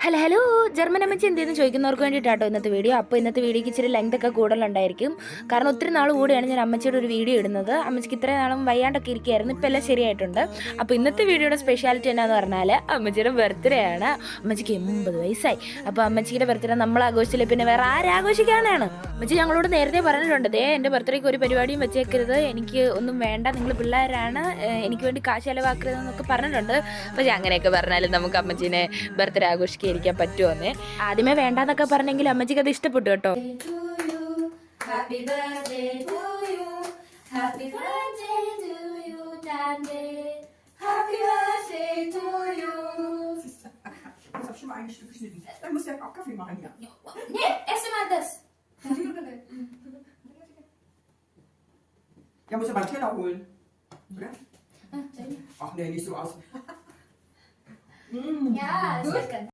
Hello hello German അമ്മച്ചി എന്തെന്ന് ചോദിക്കുന്നവർക്ക് വേണ്ടിയിട്ടാട്ടോ ഇന്നത്തെ വീഡിയോ. അപ്പോൾ ഇന്നത്തെ വീഡിയോക്ക് ഇച്ചിരി ലെങ്ത് ഒക്കെ കൂടുതലുണ്ടായിരിക്കും. കാരണം ഒത്തിരി നാൾ കൂടിയാണ് ഞാൻ അമ്മച്ചിയുടെ ഒരു വീഡിയോ ഇടുന്നത്. അമ്മച്ചിക്ക് ഇത്രയും നാളും വയ്യാണ്ടൊക്കെ ഇരിക്കുകയായിരുന്നു, ഇപ്പോൾ എല്ലാം ശരിയായിട്ടുണ്ട്. അപ്പോൾ ഇന്നത്തെ വീഡിയോയുടെ സ്പെഷ്യാലിറ്റി എന്നാന്ന് പറഞ്ഞാൽ അമ്മച്ചിയുടെ ബർത്ത്ഡേ ആണ്. അമ്മച്ചിക്ക് 80 വയസ്സായി. അപ്പോൾ അമ്മച്ചിയുടെ ബർത്ത്ഡേ നമ്മൾ ആഘോഷിച്ചില്ല പിന്നെ വേറെ ആരാഘോഷിക്കാനാണ്? അമ്മച്ചി ഞങ്ങളോട് നേരത്തെ പറഞ്ഞിട്ടുണ്ട്, എൻ്റെ ബർത്ത്ഡേക്ക് ഒരു പരിപാടിയും വെച്ചേക്കരുത്, എനിക്ക് ഒന്നും വേണ്ട, നിങ്ങൾ പിള്ളേരാണ്, എനിക്ക് വേണ്ടി കാശ് ചിലവാക്കരുതെന്നൊക്കെ പറഞ്ഞിട്ടുണ്ട്. പക്ഷേ അങ്ങനെയൊക്കെ പറഞ്ഞാലും നമുക്ക് അമ്മച്ചീനെ ബർത്ത്ഡേ ആഘോഷിക്കാൻ പറ്റുമെന്ന് ആദ്യമേ വേണ്ടാന്നൊക്കെ പറഞ്ഞെങ്കിൽ അമ്മച്ചിക്ക് അത് ഇഷ്ടപ്പെട്ടു കേട്ടോ. Ja, muss aber einen Teller holen. Oder? Ach nee, nicht so aus. Ja, ist gut.